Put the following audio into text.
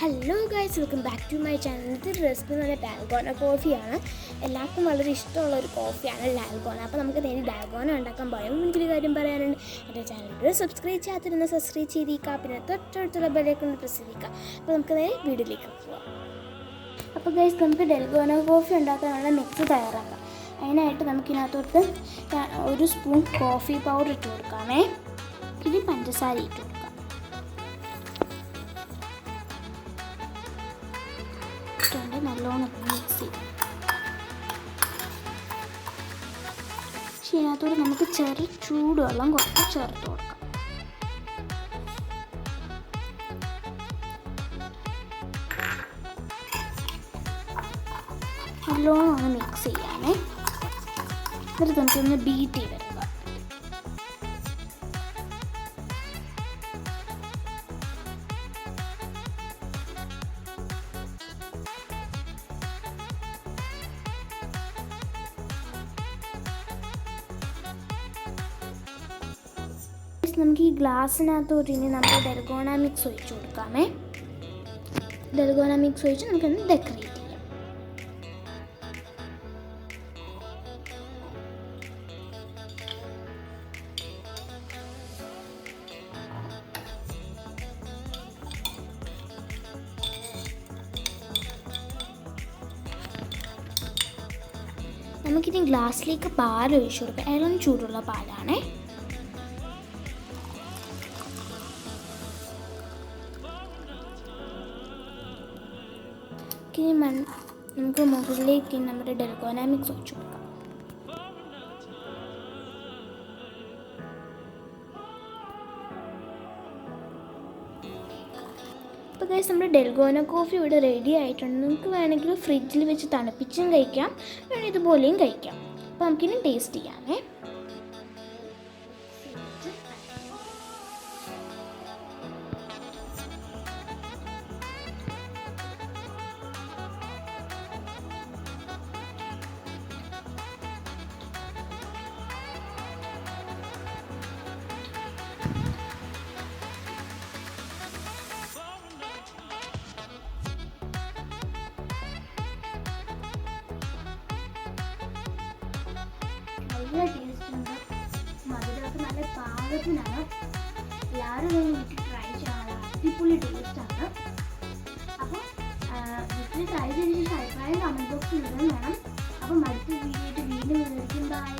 Hello guys, welcome back to my channel. ഇന്നത്തെ recipe എന്ന് പറഞ്ഞാൽ ഡാൽഗോന കോഫിയാണ്. എല്ലാവർക്കും വളരെ ഇഷ്ടമുള്ള ഒരു കോഫിയാണ് ഡാൽഗോന. അപ്പോൾ നമുക്ക് നേരെ ഡാൽഗോന ഉണ്ടാക്കാൻ പോയാൽ മുൻപൊരു കാര്യം പറയാനുണ്ട്. എൻ്റെ ചാനൽ സബ്സ്ക്രൈബ് ചെയ്യാത്തിരുന്ന സബ്സ്ക്രൈബ് ചെയ്തിരിക്കുക, പിന്നെ തൊട്ടടുത്തുള്ള ബെല്ലൈക്കൺ പ്രസ് ചെയ്തിരിക്കുക. അപ്പോൾ നമുക്ക് നേരെ വീഡിയോയിലേക്ക് പോകാം. അപ്പോൾ ഗൈസ്, നമുക്ക് ഡാൽഗോന കോഫി ഉണ്ടാക്കാനുള്ള മിക്സ് തയ്യാറാക്കാം. അതിനായിട്ട് നമുക്കിതിനകത്തോട്ട് 1 സ്പൂൺ കോഫി പൗഡർ ഇട്ട് കൊടുക്കാമേ. ഇനി പഞ്ചസാര ഇട്ട് കൊടുക്കാം. നല്ലോണം മിക്സ് ചെയ്യും. ഇതിനകത്തോട് നമുക്ക് ചെറു ചൂടുവെള്ളം കുറച്ച് ചേർത്ത് കൊടുക്കാം. നല്ലോണം ഒന്ന് മിക്സ് ചെയ്യാമേ. എന്നിട്ട് നമുക്കൊന്ന് ബീറ്റ് ചെയ്തെടുക്കാം. നമുക്ക് ഈ ഗ്ലാസ്സിനകത്തോട്ട് ഇനി നമുക്ക് ഡൽഗോണ മിക്സ് ഒഴിച്ച് കൊടുക്കാമേ. ഡൽഗോണ മിക്സ് ഒഴിച്ച് നമുക്കൊന്ന് ഡെക്കറേറ്റ് ചെയ്യാം. നമുക്കിനി ഗ്ലാസ്സിലേക്ക് പാൽ ഒഴിച്ച് കൊടുക്കാം. ഇളം ചൂടുള്ള പാലാണേ. നമുക്ക് മുകളിലേക്ക് നമ്മുടെ ഡൽഗോന മിക്സ് ഒഴിച്ചു കൊടുക്കാം. അപ്പോൾ ഗൈസ്, നമ്മുടെ ഡൽഗോന കോഫി ഇവിടെ റെഡി ആയിട്ടുണ്ട്. നിങ്ങൾക്ക് വേണമെങ്കിൽ ഫ്രിഡ്ജിൽ വെച്ച് തണുപ്പിച്ചും കഴിക്കാം, വേണമെങ്കിൽ ഇതുപോലെയും കഴിക്കാം. അപ്പോൾ നമുക്കിനി ടേസ്റ്റ് ചെയ്യാമേ. നല്ല ടേസ്റ്റ് ഉണ്ട്. മധുരമൊക്കെ നല്ല പാകത്തിനാണ്. എല്ലാവരും വീട്ടിൽ ട്രൈ ചെയ്യാനുള്ള അടിപൊളി ടേസ്റ്റാണ്. അപ്പോൾ വീട്ടിൽ ട്രൈ ചെയ്തതിന് ശേഷം അഭിപ്രായം കമൻറ്റ് ബോക്സിൽ ഇടാൻ വേണം. അപ്പം അടുത്ത വീഡിയോ വീണ്ടും ബൈ.